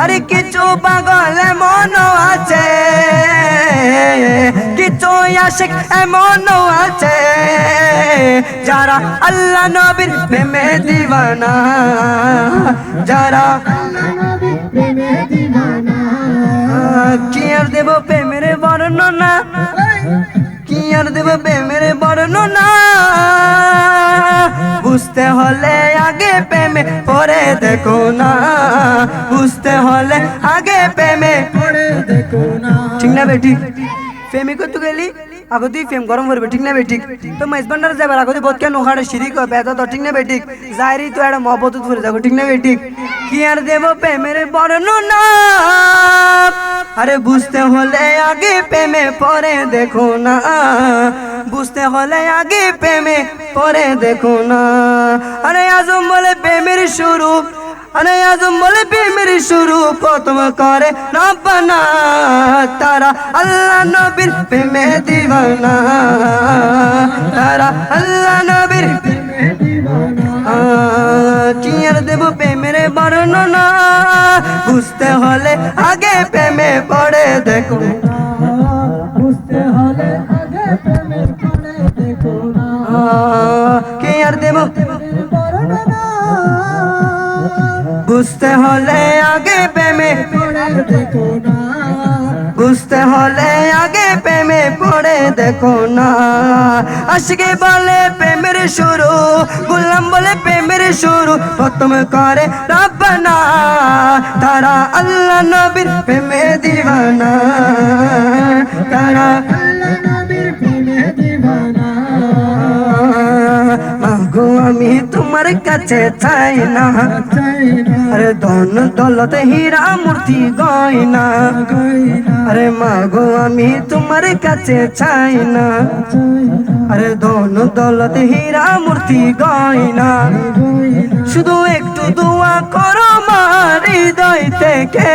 আরে কিছু পাগল এমনও আছে, কিছু আশিক এমনও আছে যারা আল্লাহ নবীর প্রেমে দিওয়ানা, যারা আল্লাহ নবীর প্রেমে দিওয়ানা। কি আর দেব প্রেমের বর্ণনা, কি আর দেব প্রেমের বর্ণনা, বুঝতে হলে আগে প্রেমে পড়ে দেখো না, বুঝতে হলে আগে প্রেমে পড়ে দেখো না। ঠিক না বেটি? প্রেমে করতে গেলি আগে তুই প্রেম গরম করবে, ঠিক না বেটি? তো মাইজ ভান্ডার যাবার আগে বোধ কেন ওখানে শিরিক বেদা তো, ঠিক না বেটি? যাইরি তো একটা মহব্বত করে যাবো, ঠিক না বেটি? কি আর দেব প্রেমের বর্ণনা, আরে বুঝতে হলে আগে প্রেমে পরে দেখো না, বুঝতে হলে আগে প্রেমে পরে দেখো না। আরে আজম বলে প্রেমের শুরু, আরে আজম বলে প্রেমের শুরু প্রথম করে রব্বানা, তারা আল্লাহ নবীর প্রেমে দিওয়ানা, তারা আল্লাহ নবীর প্রেমে দিওয়ানা। কি আর দেব প্রেমের বর্ণনা, বুঝতে হলে আগে প্রেমে পড়ে দেখো, বুঝতে হলে আগে প্রেমে পড়ে দেখো না। কি আর দেব বর্ণনা, বুঝতে হলে আগে প্রেমে পড়ে দেখো না, বুঝতে হলে আগে প্রেমে পড়ে দেখো না। আশিকে বলে প্রেমের শুরু, গোলাম বলে প্রেমের শুরু প্রথম করে রব্বানা, তারা আল্লাহ নবীর প্রেমে দিওয়ানা, তারা আল্লাহ নবীর প্রেমে দিওয়ানা। মাগো আমি তোমার কাছে চাই না, আরে ধন দৌলত হীরা মূর্তি গয়না, আরে মাগো আমি তোমার কাছে চাই না, আরে ধন দৌলত হীরা মূর্তি গয়না, শুধু একটু দোয়া করো মার হৃদয় থেকে,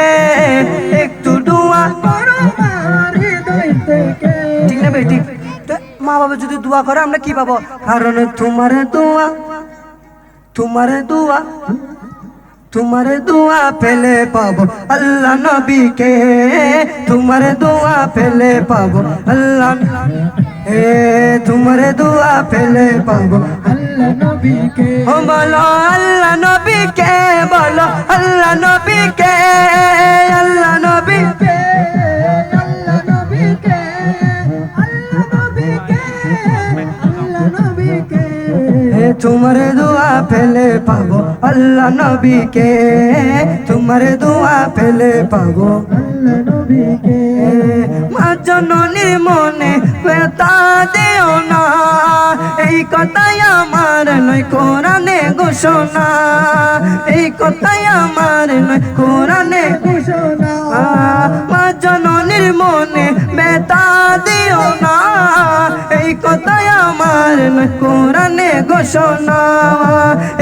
একটু দোয়া করো মার হৃদয় থেকে। ঠিক না বেটি? মা বাবা যদি দোয়া করে আমরা কি পাবো? কারণ তোমার দোয়া, তোমার দোয়া, তোমার দোয়া পেলে পাবো আল্লাহ নবীকে, তোমার দোয়া পেলে পাবো আল্লাহ, তোমার দোয়া পেলে পাবো আল্লাহ নবীকে। ও বলো আল্লাহ নবীকে, বলো আল্লাহ নবীকে, আল্লাহ নবীকে, আল্লাহ নবীকে, আল্লাহ নবীকে, আল্লাহ নবীকে। তোমার দোয়া পেলে পাবো আল্লাহ নবীকে, তোমার দোয়া পেলে পাবো আল্লাহ নবীকে। মা জননীর মনে ব্যথা দিও না, এই কথাই আমার নয় কোরআনে ঘোষণা, এই কথাই আমার নয় কোরআনে ঘোষণা। মা জননীর মনে ব্যথা দিও না, এই কথাই আমার নয় কোরআনে ঘোষণা,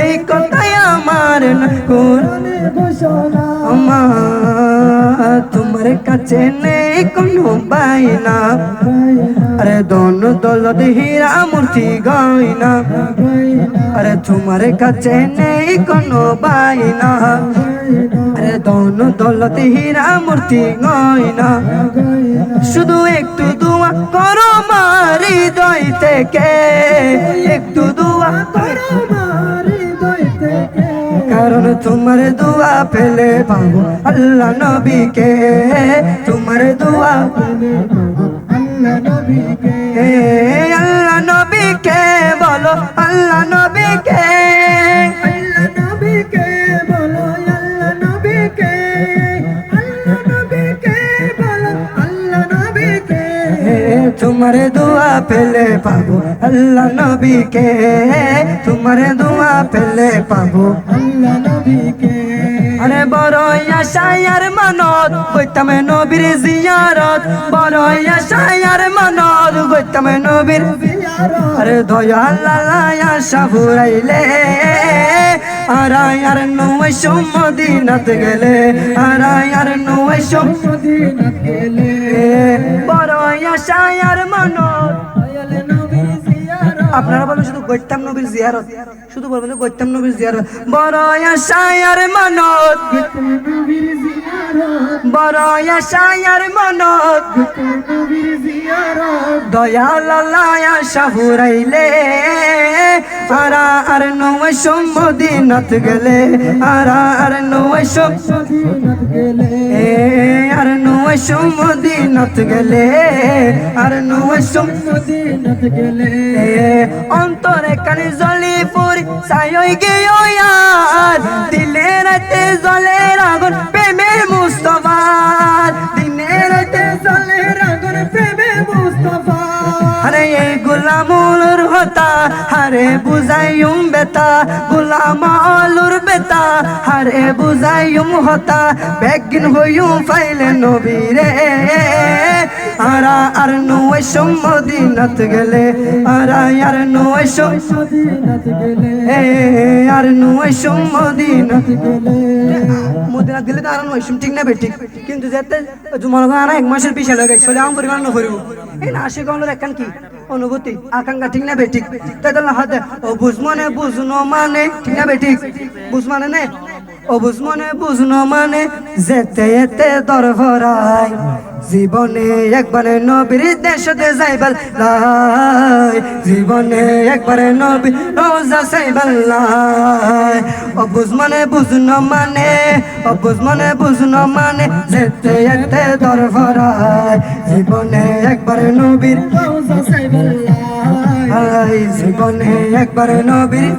এই কথাই আমার নয় কোরআনে ঘোষণা। তোমার কাছে নেই কোনো বাইনা, আরে ধন দৌলত হীরা মূর্তি গয়না, আরে তোমার কাছে নেই কোনো বাইনা, আরে ধন দৌলত হীরা মূর্তি গয়না, শুধু একটু দোয়া করো মার হৃদয় থেকে, একটু দোয়া করো মার হৃদয় থেকে। কারণ তোমার দোয়া পেলে পাবো আল্লাহ নবীকে, তোমার দোয়া পেলে পাবো আল্লাহ নবীকে। আল্লাহ নবীকে বলো আল্লাহ নবীকে, আল্লাহ নবীকে বলো আল্লাহ নবীকে, আল্লাহ নবীকে বলো আল্লাহ নবীকে। তোমার দোয়া পেলে পাবো আল্লাহ নবীকে, তোমার দোয়া পেলে পাবো আল্লাহ নবীকে। আরে বড় আশায় আর মানত হইতাম নবীর জিয়ারত, বড় আশায় আর মানত হইতাম নবীর জিয়ারত। আরে দয়াল আল্লাহ আশা ফুরাইলে, আর নয় মদিনাত গেলে, আর নয় মদিনাত গেলে। বড় আশায় আর মানত আপনারা বলবেন শুধু গইতাম নবীর জিয়ারত, শুধু বলবেন গইতাম নবীর জিয়ারত। বড় আশায় আর মানত বড় আশায়ার মনত দয়াল আল্লাহ আশা ফুরাইলে আর নয় মদিনাত গেলে আর নয় আর নয় মদিনাত গেলে আর নয় মদিনাত গেলে অন্তরে কানে জ্বলি পুরি সাই গেও यार দিলে রাতে জ্বলে আগুন প্রেমের মুস্তাফার দিনে রাতে জ্বলে আগুন প্রেমের মুস্তাফা আরে এই গোলামুর হতা হারে বুঝাইম বেতা গোলামালুর বেতা হারে বুঝাইম হতা বেগিন হইম ফাইলে নবীরে আর নয় মদিনাত গেলে আর নয় মদিনাত গেলে আর নয় মদিনাত গেলে মদিনাত গেলে তো আর নয় ঠিক না বেঠিক কিন্তু যেতে মনে করেন না এক মাসের পিছিয়ে লাগে চলে আম পরিমাণ নকরিব এই না আশি গমলের একখান কি অনুভূতি আকাঙ্ক্ষা ঠিক না বেঠিক তাই তো হাতে ও বুঝ মানে বুঝনো মানে ঠিক না বেঠিক বুঝ মানে নে ও বুঝ মানে বুঝনো মানে যেতে এতে দরভরাই জীবনে একবারে নবীর দেশতে যাইবাল লাই জীবনে একবারে নবী রোজা যাইবাল লাই অবুঝ মানে বুঝনো মানে অবুঝ মানে বুঝনো মানে যেতে এতে দরভরাই জীবনে একবারে নবীর রোজা যাইবাল লাই জীবনে একবারে নবীর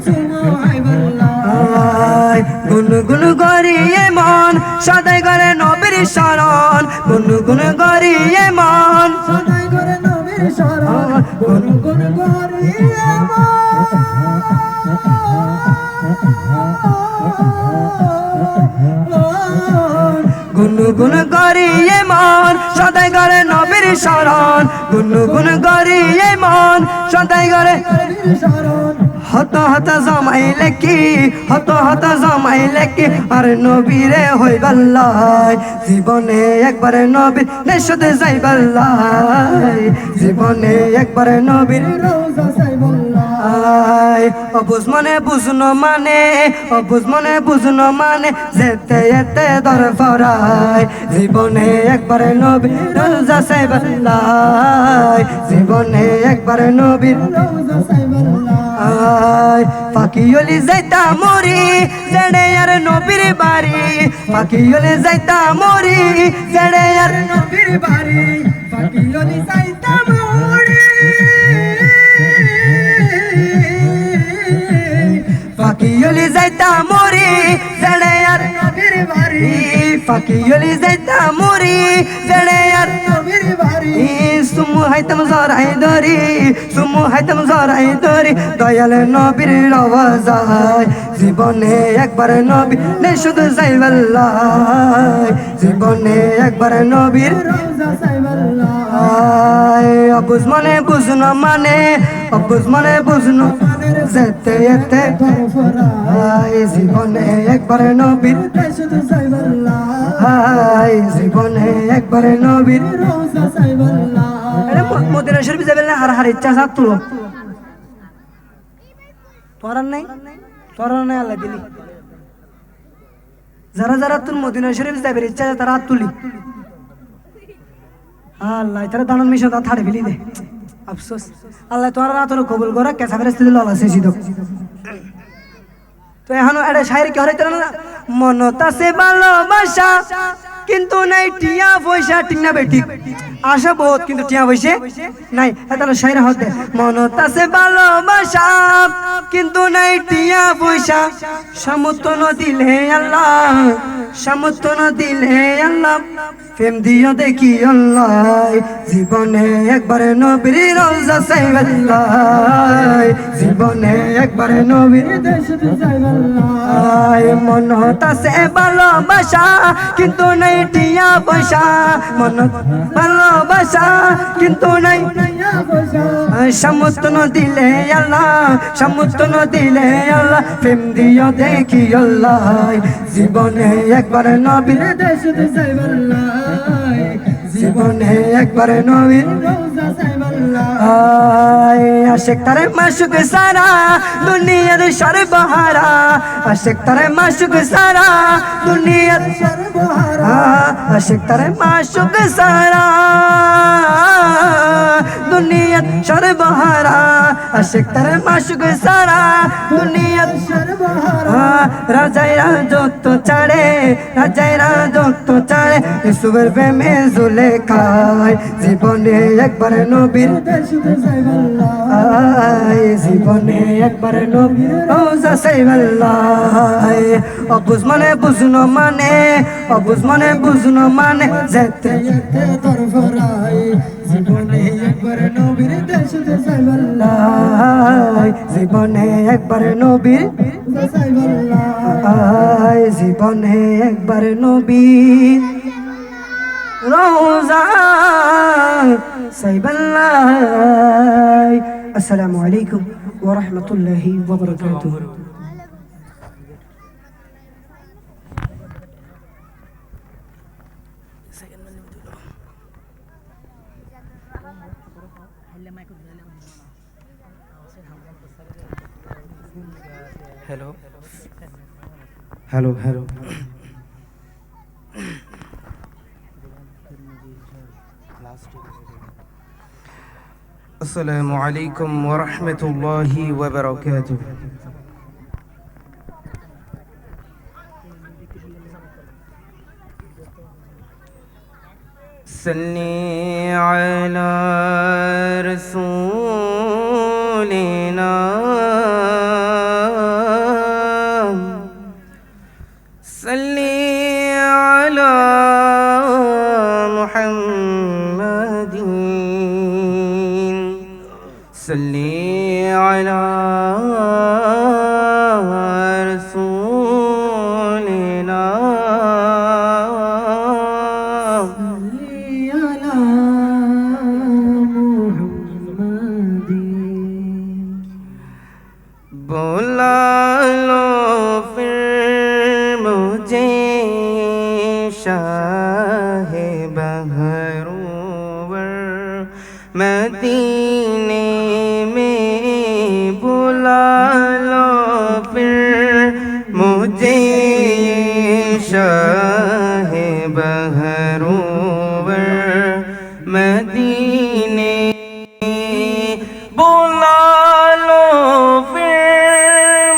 গুনগুন করিয়ে মন সদাই করে নবীর শরণ গুনগুন করিয়ে মন সদাই করে নবীর শরণ গুনগুন করিয়ে গুনগুন করিয়ে মন সদাই করে নবীর শরণ গুনগুন করিয়ে মন সদাই করে নবীর শরণ হত হত জমাইলে কি হত হত জমাইলে কি আর নবীরে হইবাল্লাই জীবনে একবারে নবীর দেশতে যাইবাল্লাই জীবনে একবারে নবীর রোজা যাইবাল্লাই অবুঝ মানে বুঝনো মানে অবুঝ মানে বুঝনো মানে যেতে এতে দরফরাই জীবনে একবারে নবীর রোজা যাইবাল্লাই জীবনে একবারে নবীর রোজা যাইবাল্লাই পাখিয়লি যাইতা মরি জেড়ে আর নবীর বাড়ি পাখিয়লি যাইতা মরি জেড়ে আর নবীর বাড়ি পাখিয়লি যাইতা মরি পাখিয়লি যাইতা মরি জেড়ে আর নবীর বাড়ি পাখিয়লি যাইতা মরি জেড়ে আর নবীর বাড়ি সুমু হাইতাম জরাই ধরি সুমু হাইতাম জরাই ধরি দয়াল নবীর রওজায় জীবনে একবার নবী নে শুধু যাইবাল্লাহ জীবনে একবার নবীর রওজা যাইবাল্লাহ অবুঝ মানে বুঝনো মানে অবুঝ মানে বুঝনো যেতে এতে জীবনে একবার নবীর শুধু যাইবাল্লাহ জীবনে একবার নবীর রওজা যাইবাল্লাহ মদিনা শরীফ যাবেন না আর ইচ্ছা সাত তুলো তোরার নাই আল্লাহ দিলি যারা যারা তোর মদিনা শরীফ যাবে ইচ্ছা তারা হাত তুলি আল্লাহ তারা দানন মিশা তা থাড়ে ফেলি দে আফসোস আল্লাহ তোরা না তোর কবুল করা কেসা ফেরেস্তে দিল আল্লাহ শেষি দো তো এখনো এটা শায়ের কি হইতে না মনত আছে ভালোবাসা কিন্তু নাই টিয়া পয়সা ঠিক না বেঠিক আশা বহুত কিন্তু টিয়া পয়সা নাই তাহলে শায়ের হতে মনত আছে ভালোবাসা কিন্তু নাই টিয়া পয়সা সমর্থন দিলে আল্লাহ সমর্থন দিলে আল্লাহ প্রেম দিও দেখি আল্লাহ জীবনে একবার নবীর রওজা যাইবাল্লাহ জীবনে একবার নবীর দেশে যাইবাল্লাহ মনত আছে ভালোবাসা কিন্তু নাই টিয়া পয়সা মনত ভালোবাসা কিন্তু নাই টিয়া পয়সা সমর্থন দিলে আল্লাহ সমর্থন দিলে আল্লাহ প্রেম দিও দেখি আল্লাহ জীবনে একবার নবীর দেশে যাইবাল্লাহ জীবনে একবার নবীর রওজা সাইবাল্লাহ আশিক তারে মাশুক সারা দুনিয়ার সর্বহারা আশিক তারে মাশুক সারা দুনিয়ার সর্বহারা আশিক তারে মাশুক সারা দুনিয়ার সর্বহারা আশিক তারে মাশুক সারা দুনিয়ার সর্বহারা রাজাইরা যত চাড়ে রাজাইরা যত চাড়ে ইউসুফের প্রেমে জুলেখায় জীবনে একবার নবীর জীবনে একবার নবীর রওজা সাইবাল্লাহ অবুঝ মানে বুঝনো মানে অবুঝ মানে বুঝনো মানে যেতে যেতে তোর ফরাই জীবনে একবার নবীর দেশ সাইবাল্লাহ জীবনে একবার নবীর সাইবাল্লাহ জীবনে একবার নবীর রওজা সাইবাল্লাহ আসসালামু আলাইকুম ওয়া রাহমাতুল্লাহি ওয়া বারাকাতুহু hello hello hello السلام عليكم ورحمة الله وبركاته صلي على رسولنا صلي على محمد صلي على رسولنا صلي على محمد بولا لو پھر مجھے شاہ بہرور مدینے بلا لو پھر مجھے شاہ بہرور مدینے بلا لو پھر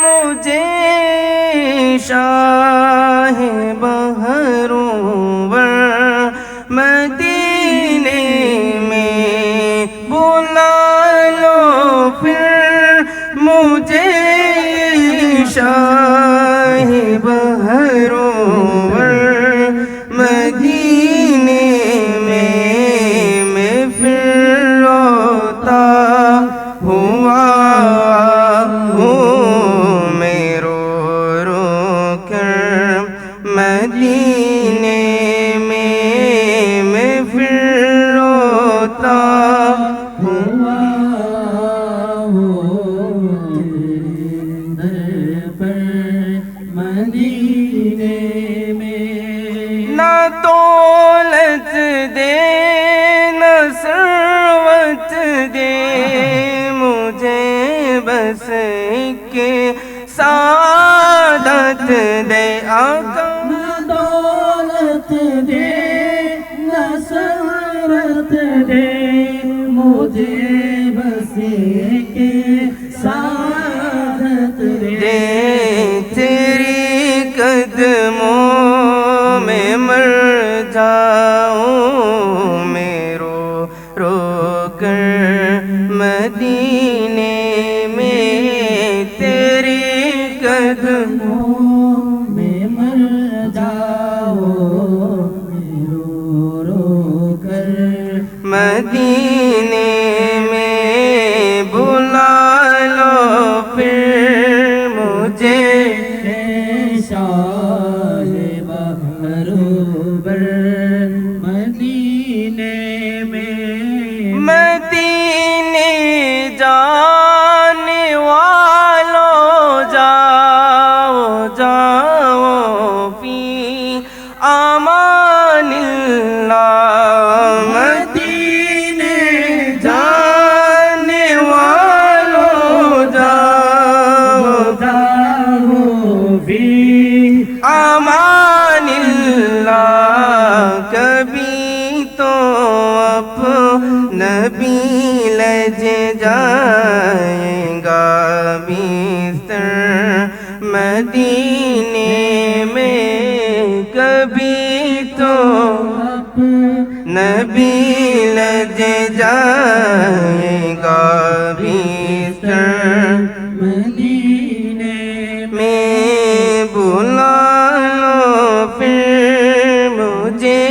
مجھے شاہ بہرور مدینے میں بلا لو پھر مجھے شاہ بہرور مدینے میں پھر روتا ہوا ہوں میں رو رو کر مدینے میں پھر روتا ہوا نہ دولت دے نہ ثروت دے مجھے بس کے سعادت دے آقا نہ دولت دے نہ ثروت دے مجھے بس کے سعادت دے تیری قدموں میں مر جاؤں میں رو رو کر مدینے میں تیری قدموں میں مر جاؤں میں رو رو کر مدینے میں بلا لو پھر مجھے شاہ بہرور مدینے میں مدینے جانے والوں جاؤ جاؤ پی আমানিল্লাহ মদিনে जाने वालों जाओ जाओ भी amaanillah कभी तो नबी लज जाएगा बिस्तर मदीने में कभी तो नबी लज जाएगा बिस्तर मदीने में बुला लो फिर मुझे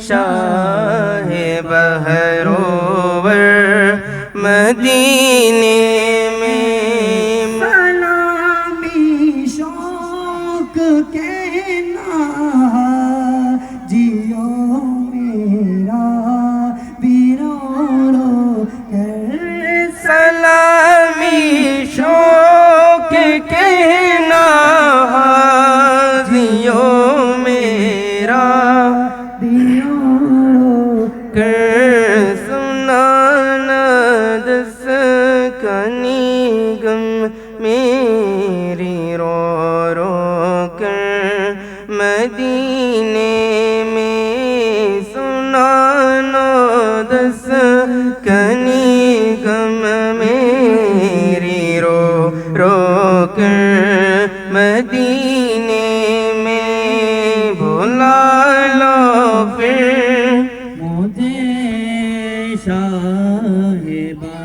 शाह बहरोवर मदीने में सलामी शौक कहना जियो मेरा बिरोड़ो कर सलामी शौक कहना हाजियो मेरा बिरोड़ो कर सुनाना दस कनी गम मेरी रो रो कर मदीने में सुनाना दस कनी गम मेरी रो रो कर मदीने में बुला लो फिर मुझे शाहिबा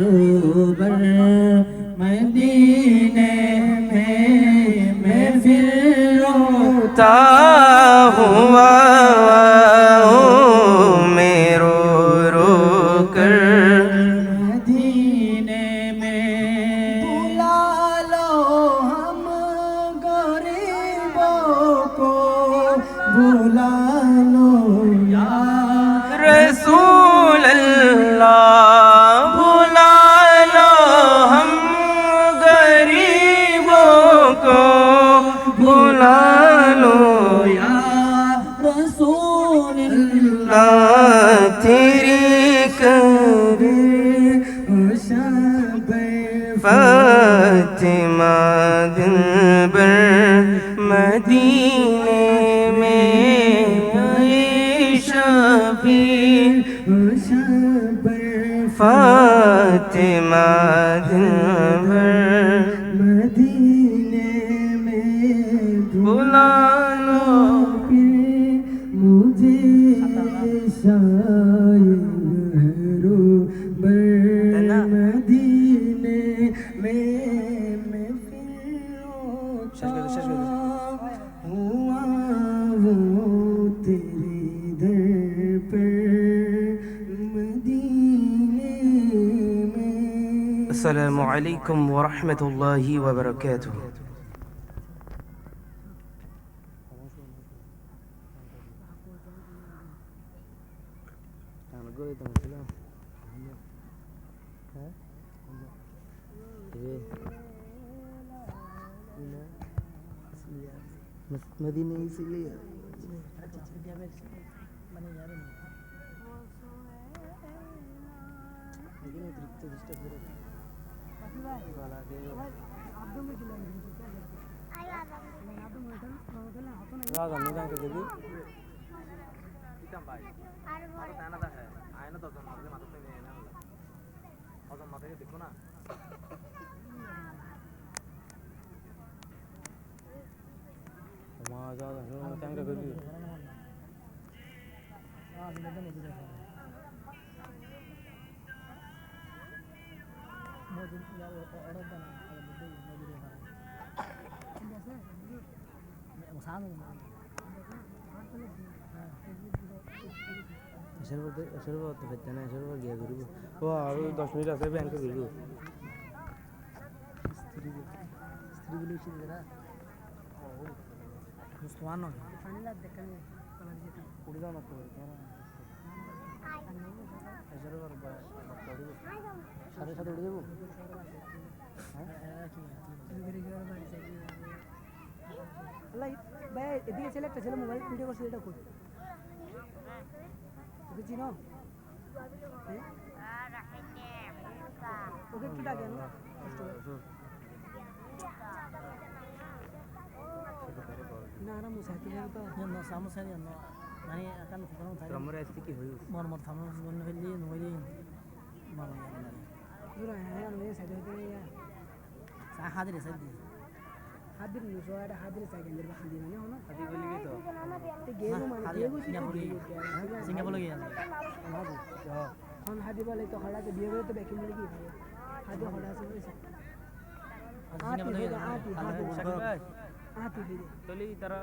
रोबर मदीने में मैं फिर रोता हुआ मैं रो रो कर मदीने में बुला लो हम गरीबों को बुला लो यार रसूल अल्लाह बुला लो हम गरीबों को बुला लो या रसूल अल्लाह तेरी करे फातिमा दिन भर मदीने में शफी फातिमा दिन भर मदीने में बुला लो मुझे शायरो मदीने में मैं फिर हुआ वो तेरी दर पर मदीने में। अस्सलामु अलैकुम व रहमतुल्लाहि व बरकातुहू। मदीने इसीलिए ও আরো 10 মিনিট আছে ব্যাংকে ঘুরবো আল্লাহ ভাই এদিকে ছেলে একটা ছেলে মোবাইল ভিডিও করছে এটা কই ওকে চিনো হ্যাঁ? ওকে একটু ডাকে না কষ্ট করে। না না মুসাইতে যাবে তো no sama saya no mani akan sekarang saya Ramur asti ki hoyu. mau tamu sebenarnya beli nungguin mau yang দূর হ্যাঁ আমি সাইতে হইতে ইয়া saya hadir saya di হাদির নুসো এটা হাদির সেকেন্ডের বা হাদির মানে হলো Adi boli ki to. তে গেলো মানে গেলো Singapura lagi ya এখন হাদি বলে তো খড়াতে বিয়ে করে তো বেকি মিলে কি হবে হাদি খড়া আছে বলেছে Singapura lagi আতি দিদি Toli tara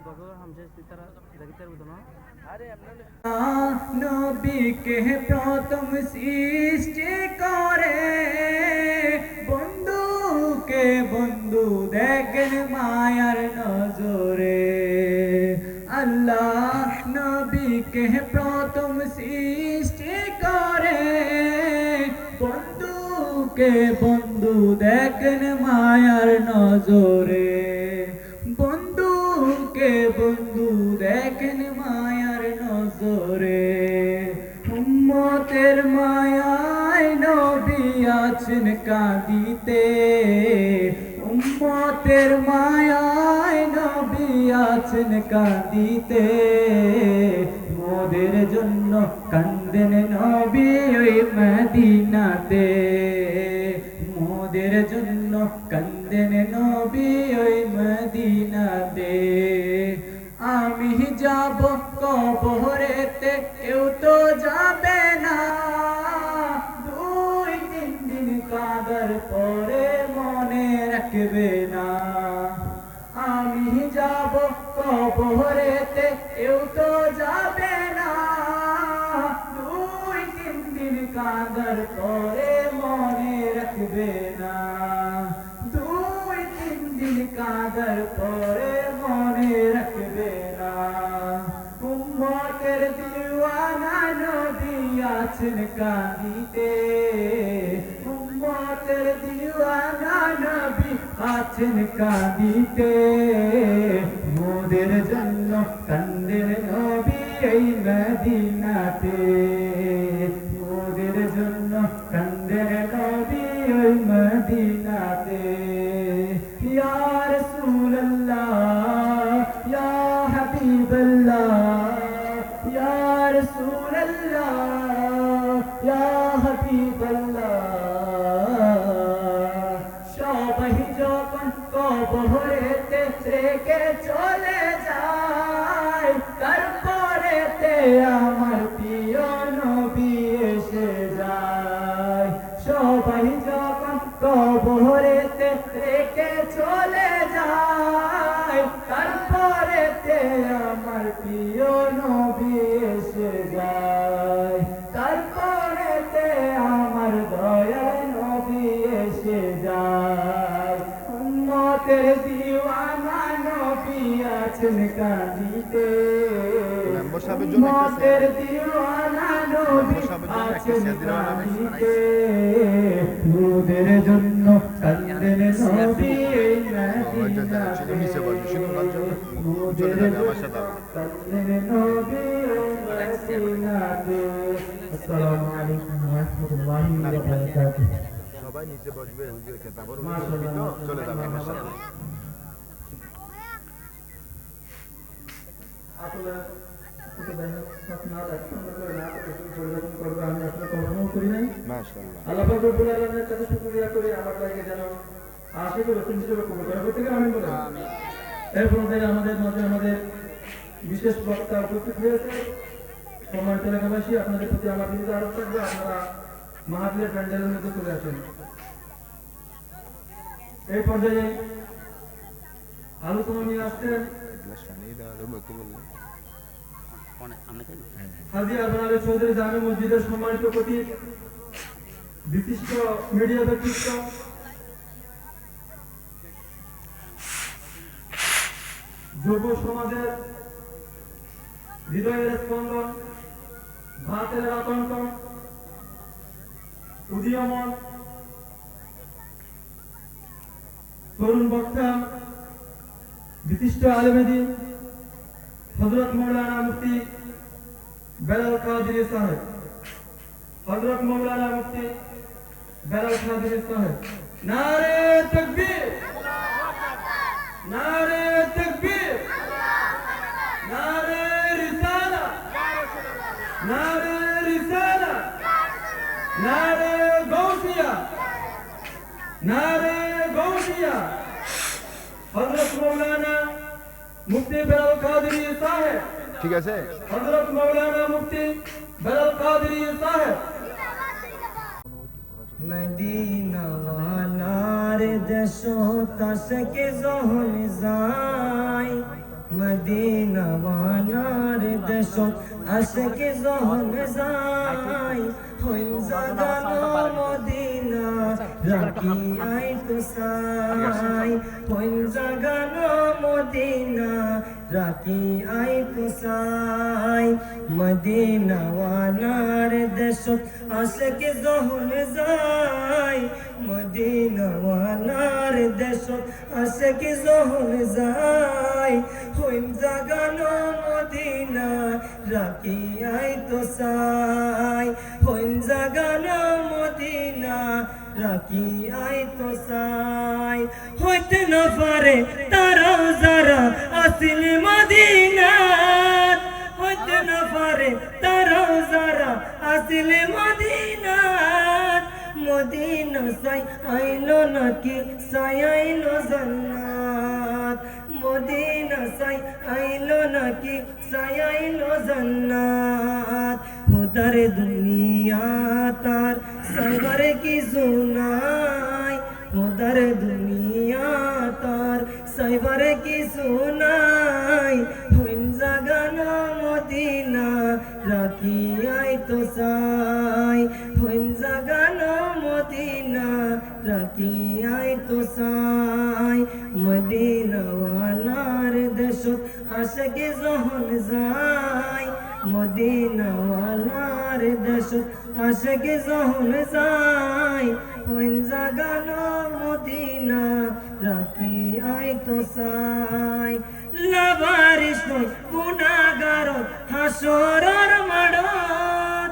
gogo hamse tara jagitar udono. নবীকে প্রথম সৃষ্টি করে বন্ধুকে বন্ধু দেখেন মায়ার নজরে আল্লাহ নবীকে প্রথম সৃষ্টি করে বন্ধুকে বন্ধু দেখেন মায়ার নজরে বন্ধুকে বন্ধু দেখেন মায়ার নজরে উম্মতের মায়ায় নবী আছেন কাঁদিতে উম্মতের মায়ায় নবী আছেন কাঁদিতে মোদের জন্য কান্দেন নবী ওই মদিনাতে মোদের জন্য কান্দেন নবী ওই মদিনাতে আমি যাব কবরেতে কেউ তো যাবে না 2-3 দিন কাঁদার পরে মনে রাখবে না আমি যাব কবরেতে কেউ তো যাবে না 2-3 দিন কাঁদার পরে মনে রাখবে না 2-3 দিন কাঁদার পরে মনে রাখবে না উম্মতের দিওয়ানা নবী আছেন কাঁদিতে উম্মতের দিওয়ানা নবী আছেন কাঁদিতে মোদের জন্য কান্দেন নবী এই মদিনাতে মোদের জন্য কান্দেন নবী ওই মদিনাতে ইয়া রাসূলুল্লাহ ইয়া হাবিবাল্লাহ ইয়া রাসূলুল্লাহ ইয়া হাবিবাল্লাহ সবাই যখন কবরেতে রেখে চলে যায় তারপরেতে আমার প্রিয় নবী এসে যায় সবাই যখন কবরেতে রেখে চলে যায় তারপরেতে আমার প্রিয় নবী এসে যায় তারপরেতে আমার দয়াল নবী এসে যায় উম্মতের দিওয়ানা নবী আছেন কাঁদিতে উম্মতের দিওয়ানা নবী আছেন কাঁদিতে মোদের জন্য কান্দেন নবী এই মদিনাতে মোদের জন্য কান্দেন নবী এই মদিনাতে আসসালামু আলাইকুম ওয়া রাহমাতুল্লাহি ওয়া বারাকাতুহু সবাই নিচে বসবে হুজুরকে তারপর চলে যাবে মাশাআল্লাহ আসলে ওকে দেন আপনারা একদম করে না পরিবর্তন করবে আমি আসলে কল্পনাও করি নাই মাশাআল্লাহ আল্লাহ পাক রব্বুল আলামিনের কাছে শুকরিয়া করি আমার লাগে যেন আশিক রাসূল হিসেবে কবুল করে প্রত্যেকে আমিন বলেন আমিন এরপর থেকে আমাদের মাঝে আমাদের বিশেষ বক্তা উপস্থিত হয়েছে সম্মানিত এলাকাবাসী আপনাদের প্রতি আমার বিনীত আরোপ থাকবে আপনারা মাহফিলের প্যান্ডেলের মধ্যে চলে আসেন এই পর্যায়ে আলোচনা নিয়ে আসছেন হাজী আজমান আলী চৌধুরী জামে মসজিদের সম্মানিত খতিব বিশিষ্ট মিডিয়া ব্যক্তিত্ব যুব সমাজের হৃদয়ের স্পন্দন ভাতের আতঙ্ক উদীয়মান তরুণ বক্তা বিশিষ্ট আলেমেদিন হযরত মাওলানা মুফতি বেলাল কাদরি সাহেব, হযরত মাওলানা মুফতি বেলাল কাদরি সাহেব। নারে তাকবীর, নারে তাকবীর, নারে রিসালা, নারে রিসালা, নারে গৌসিয়া, নারে গৌসিয়া। হযরত মাওলানা মুফতি বেলাল কাদরি সাহেব, ঠিক আছে। হযরত মাওলানা মুফতি বেলাল কাদরি সাহেব। মদিনা ওয়ালার দেশো তাসকে জহন যাই, মদিনা ওয়ালার দেশো আশকে জহন যাই, হইন জাগানো মদিনা রাখি আই তো সাই, হইন জাগানো মদিনা রাখি আই তো সাই, মদিনা ওয়ালার দেশো আশকে জহন যাই, মদিনা ওয়ালার দেশো আশকে জহন যাই, হইন জাগানো মদিনা রাখি আই তো সাই, হইন জাগানো মদিনা রাখি আই তো সাই, হইতে না পারে তারাও যারা আসিল মদিনাত, হইতে না পারে তারাও যারা আসিল মদিনাত, মদিনা সাই আইলো নাকি সাই আইলো জান্নাত, মদিনা সাই আইলো নাকি সাই আইলো জান্নাত, হুদার দুনিয়া তার সাইবারে কি সুনাই, হুদার দুনিয়া তার সাইবারে কি সুনাই, হইন জাগানো মদিনা রাখি আই তো সাই, হইন জাগানো মদিনা রাখি আই তো সাই, মদিনা ওয়ালার দেশত আশকে জহন যাই, মদিনা ওয়ালার দেশত আশকে জহন যাই, হইন জাগানো মদিনা রাখি আই তো সাই, লাবারিশ নয় গুনাহগারত হাসরের মাঠত,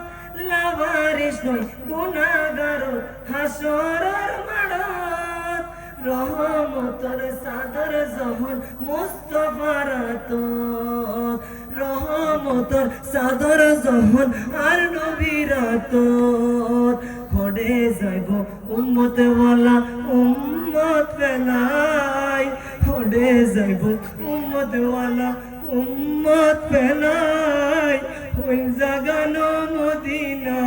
লাবারিশ নয় গুনাহগারত হাসরের মাঠত, রহমতের সাদর জহন মুস্তাফার আতত, রহমতের সাদর জহন আর নবীর আতত, হড়ে যাইব উম্মত ওয়ালা উম্মত ফেলাই, হড়ে যাইব উম্মত ওয়ালা উম্মত ফেলাই, হইন জাগানো মদিনা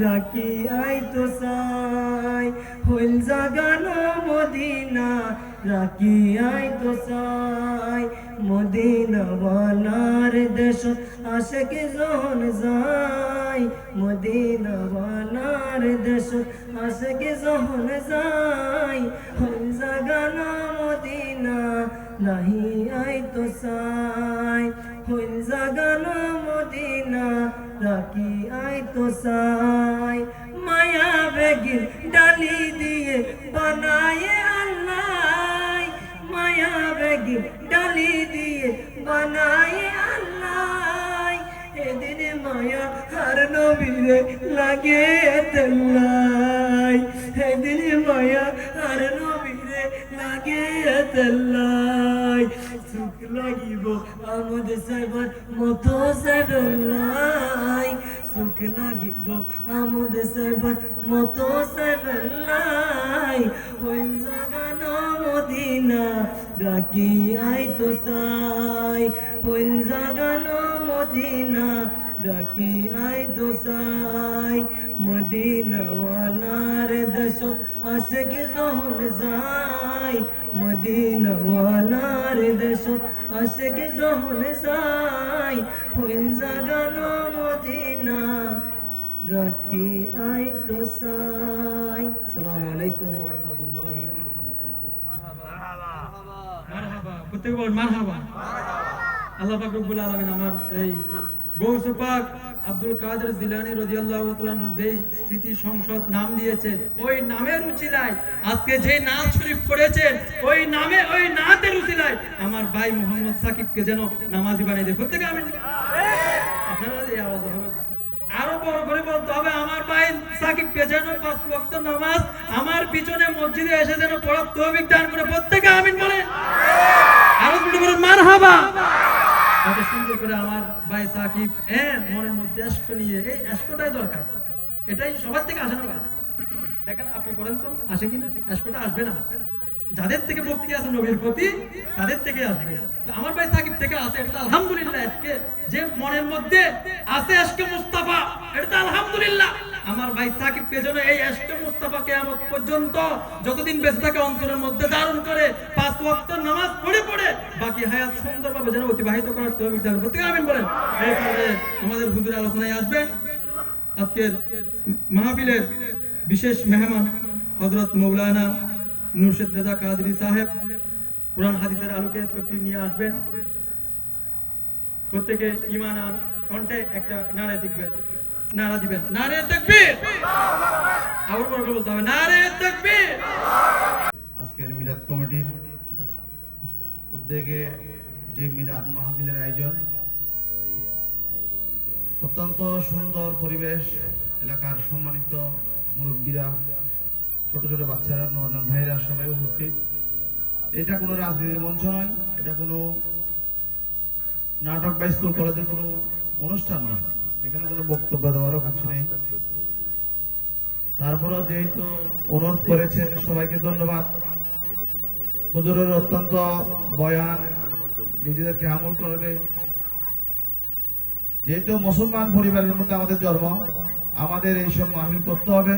রাখি আই তো সাই, হইন জাগানো মদিনা রাখি আই তো সাই, মদিনা ওয়ালার দেশ আশকে জহন যাই, মদিনা ওয়ালার দেশ আশকে জহন যাই, হইন জাগানো মদিনা নাহি আই তো সাই, হইন জাগানো মদিনা রাখি আই তো সাই, মায়া বেগির ডালি দিয়ে বানায়ে আল্লাহ, মায়া বেগির ডালি দিয়ে বানায়ে আল্লাহ, এদিন মায়া আর নবীরে লাগে তেল্লাই, এদিন মায়া আর নবীরে লাগে তেল্লাই, সুখ লাগিব আমদ সাইবার মতো সাইবাল্লাই, সুখ লাগিব আমদ সাইবার মতো সাইবাল্লাই, হইন জাগানো মদিনা রাখি আই তো সাই, হইন জাগানো মদিনা রাখি আই তো সাই, মদিনা ওয়ালার দেশত আশকে জহন যাই, মদিনা ওয়ালার দেশত আশকে জহন যাই, হইন জাগানো মদিনা রাখি আই তো সাই। আসসালামু আলাইকুম ওয়া রাহমাতুল্লাহি ওয়া বারাকাতুহু। মারহাবা, প্রত্যেক বল মারহাবা। আল্লাহ পাক রব্বুল আলামিন আমার এই গৌস পাক আব্দুল কাদের জিলানী রাদিয়াল্লাহু তাআলা যে স্মৃতি সংসদ নাম দিয়েছে, ওই নামের উচিলায় আজকে যে নাম শরীফ পড়েছেন, ওই নামে ওই নাতের উচিলায় আমার ভাই মোহাম্মদ সাকিবকে যেন নামাজি বানিয়ে দেয়। প্রত্যেকে আমিন। আপনারা এই আওয়াজ হবে, আরো বড় করে বলতে হবে, আমার ভাই সাকিবকে যেন 5 ওয়াক্ত নামাজ আমার পিছনে মসজিদে এসে যেন পড়ার তৌফিক দান করে। প্রত্যেকে আমিন বলেন। আরো বড় করে মারহাবা। কত সুন্দর করে আমার ভাই সাকিব মনের মধ্যে আশক নিয়ে, এই আশকটাই দরকার, এটাই সবার থেকে আসে না। দেখেন আপনি বলেন তো আসে কিনা? আশকটা আসবে না, যাদের থেকে ভক্তি আছে নবীর প্রতি তাদের থেকে আসবে। তো আমার ভাই সাকিব থেকে আসে, এটা আলহামদুলিল্লাহ। আজকে যে মনের মধ্যে আছে আশকে মুস্তাফা, এটা আলহামদুলিল্লাহ। আমার ভাই সাকিবকে যেন এই আশকে মুস্তাফা কিয়ামত পর্যন্ত যতদিন বেঁচে থাকে অন্তরের মধ্যে ধারণ করে 5 ওয়াক্ত নামাজ পড়ে পড়ে বাকি হায়াত সুন্দরভাবে যেন অতিবাহিত করার তৌফিক দান করতে। আমিন বলেন। এরপরে আমাদের হুজুর আলোচনায় আসবে আজকের মাহফিলের বিশেষ মেহমান হযরত মাওলানা নুরশেদ রেজা কাদরি সাহেব। কুরআন হাদিসের আলোকে তকরীর নিয়ে আসবেন। প্রত্যেকে ঈমান আর কণ্ঠে একটা নারা দিবেন, নারা দিবেন, নারে তাকবীর। আবার বড় করে বলতে হবে, নারে তাকবীর। আজকের মিলাদ কমিটির উদ্যোগে যে মিলাদ মাহফিলের আয়োজন, অত্যন্ত সুন্দর পরিবেশ, এলাকার সম্মানিত মুরব্বীরা, ছোট ছোট বাচ্চারা, নওজোয়ান ভাইরা সবাই উপস্থিত। এটা কোনো রাজনীতির মঞ্চ নয়, এটা কোনো নাটক বা স্কুল কলেজের কোনো অনুষ্ঠান নয়, এখানে কোনো বক্তব্য দেওয়ারও কিছু নেই। তারপরেও যেহেতু অনুরোধ করেছেন, সবাইকে ধন্যবাদ। হুজুরের অত্যন্ত বয়ান নিজেদেরকে আমল করবে। যেহেতু মুসলমান পরিবারের মধ্যে আমাদের জন্ম, আমাদের এইসব মাহফিল করতে হবে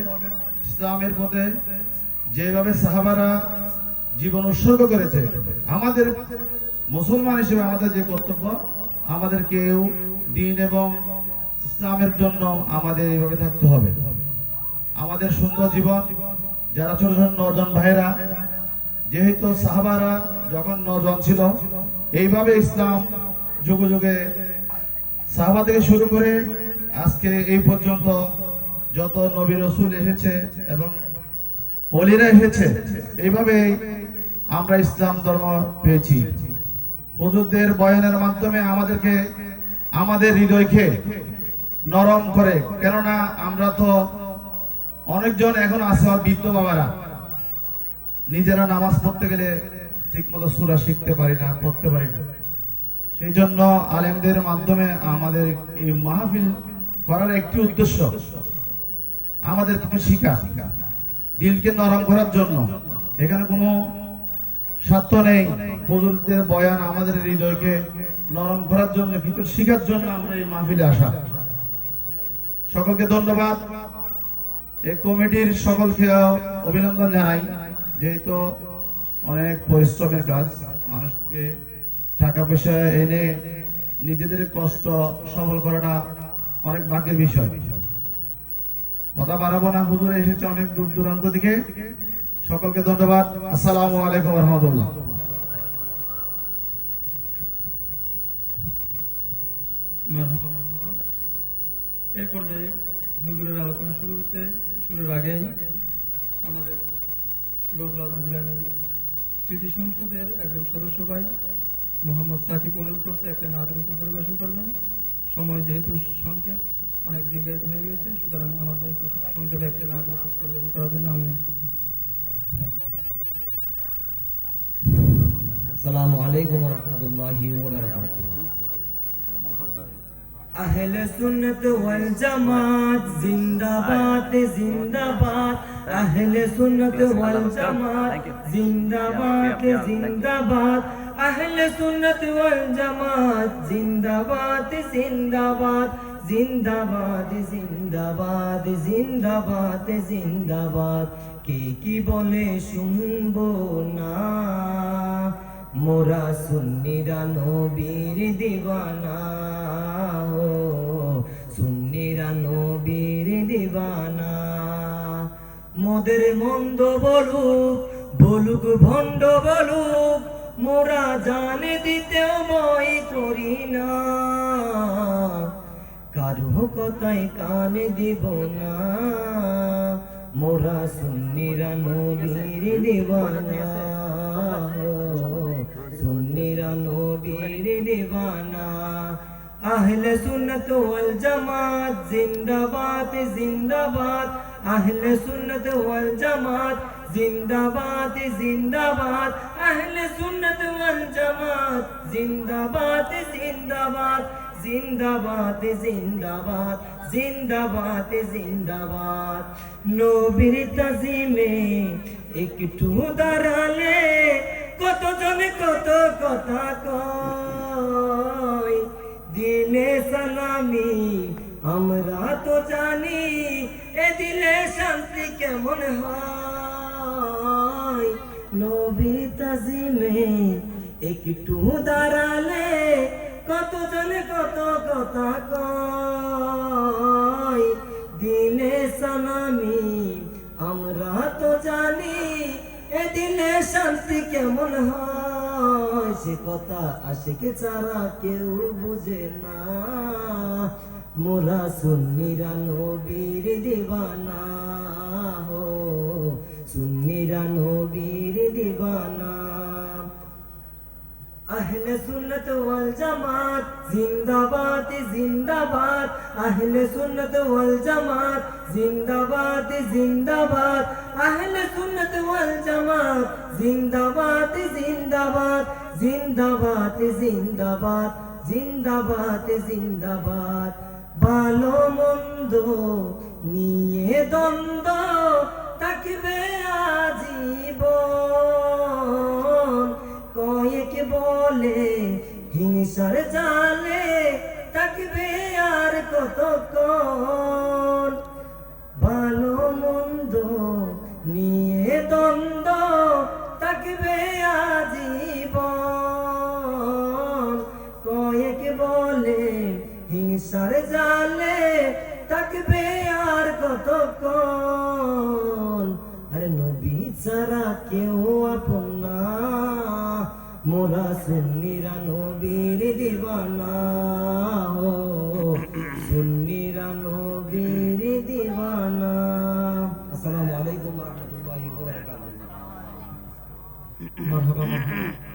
ইসলামের পথে। যেভাবে সাহাবারা জীবন উৎসর্গ করেছে, আমাদের মুসলমান হিসেবে আমাদের যে কর্তব্য, আমাদেরকেও দ্বীন এবং ইসলামের জন্য আমাদের এইভাবে থাকতে হবে। আমাদের সুন্দর জীবন, যারা ছোট ছোট নওজোয়ান ভাইরা, যেহেতু সাহাবারা যখন নওজোয়ান ছিল, এইভাবে ইসলাম যুগে যুগে সাহাবা থেকে শুরু করে আজকে এই পর্যন্ত যত নবী রাসূল এসেছে এবং ওলিরা এসেছে, এইভাবে আমরা ইসলাম ধর্ম পেয়েছি। হুজুরদের বয়ানের মাধ্যমে আমাদেরকে, আমাদের হৃদয়কে নরম করে। কেননা আমরা তো অনেকজন এখন আছে বৃদ্ধ বাবারা, নিজেরা নামাজ পড়তে গেলে ঠিক মতো সূরা শিখতে পারি না, পড়তে পারি না। সেই জন্য আলেমদের মাধ্যমে আমাদের এই মাহফিল করার একটি উদ্দেশ্য, আমাদের কিছু শিখা, দিলকে নরম করার জন্য। এখানে কোনো স্বার্থ নেই, হুজুরদের বয়ান আমাদের হৃদয়কে নরম করার জন্য, কিছু শিখার জন্য আমরা এই মাহফিলে আসা। সকলকে ধন্যবাদ। এই কমিটির সকলকে অভিনন্দন জানাই। যেহেতু অনেক পরিশ্রমের কাজ, মানুষকে টাকা পয়সা এনে নিজেদের কষ্ট সফল করাটা অনেক ভাগ্যের বিষয়। কথা বাড়াবো না, হুজুর এসেছে অনেক দূর দূরান্ত থেকে। সকলকে ধন্যবাদ। আসসালামু আলাইকুম ওয়া রাহমাতুল্লাহ। মারহাবা মারহাবা। এই পর্যায়ে হুজুরের আলোচনা শুরুর আগেই আমাদের গৌসুল আজম জিলানী স্মৃতি সংসদের একজন সদস্য ভাই মোহাম্মদ সাকিব অনুরোধ করছে একটা নাত রসুল পরিবেশন করবেন। সময় যেহেতু সংক্ষেপ, অনেক দীর্ঘায়িত হয়ে গেছে, সুতরাং আমার ভাইকে সংক্ষেপে একটা নাত রসুল পরিবেশন করার জন্য আমি আসসালামু আলাইকুম ওয়া রাহমাতুল্লাহি ওয়া বারাকাতুহু। আহলে সুন্নাত ওয়াল জামাত জিন্দাবাদ জিন্দাবাদ, আহলে সুন্নাত ওয়াল জামাত জিন্দাবাদ জিন্দাবাদ, আহলে সুন্নাত ওয়াল জামাত জিন্দাবাদ জিন্দাবাদ, জিন্দাবাদ জিন্দাবাদ জিন্দাবাদ জিন্দাবাদ। কে কি বলে শুনবো না, মোরা সুন্নিরা নবীর দিওয়ানা, ও সুন্নিরা নবীর দিওয়ানা। মোদের মন্দ বলুক বলুক, ভণ্ড বলুক, মোরা জানে দিতেও মই করি না। কারো কথায় কান দিব না, মোরা সুন্নিরা নবীর দিওয়ানা, সুন্নিরা নবীর দিওয়ানা। আহলে সুন্নাত ওয়াল জামাত জিন্দাবাদ জিন্দাবাদ, আহলে সুন্নাত ওয়াল জামাত জিন্দাবাদ জিন্দাবাদ, আহলে সুন্নাত ওয়াল জামাত জিন্দাবাদ জিন্দাবাদ, জিন্দাবাদ জিন্দাবাদ, জিন্দাবাদ জিন্দাবাদ। নবীর তাজিমে একটু দাঁড়ালে কতজন কত কথা কয়, দিলে সালামি আমরা তো জানি, এ দিলে শান্তি কেমন হয়। নবী তাজিমে একটু দাঁড়ালে কতজন কত কথা কয়, দিলে সালামি আমরা তো জানি, এ দিলে শান্তি কেমন হয়। সে কথা আশিক ছাড়া কেউ বুঝে না, মোরা সুন্নিরা নবীর দিওয়ানা, হো সুন্নিরা নবীর দিওয়ানা। আহলে সুন্নাত ওয়াল জামাত জিন্দাবাদ জিন্দাবাদ, আহলে সুন্নাত ওয়াল জামাত জিন্দাবাদ জিন্দাবাদ, আহলে সুন্নাত ওয়াল জামাত জিন্দাবাদ জিন্দাবাদ, জিন্দাবাদ জিন্দাবাদ, জিন্দাবাদ জিন্দাবাদ। ভালো মন্দ নিয়ে দ্বন্দ্ব থাকবে আজীবন, কয়েক বলে হিংসার জালে থাকবে আর কতক্ষণ। ভালো মন্দ নিয়ে দ্বন্দ্ব থাকবে আজীবন, কয়েক বলে হিংসার জালে থাকবে আর কতক্ষণ। আরে নবী ছাড়া কেউ আপন না, মোরা সুন্নিরা নবীর দিওয়ানা, হো সুন্নিরা নবীর দিওয়ানা। আসসালামু আলাইকুম ওয়া রাহমাতুল্লাহি ওয়া বারাকাতুহু। মারহাবা মারহাবা।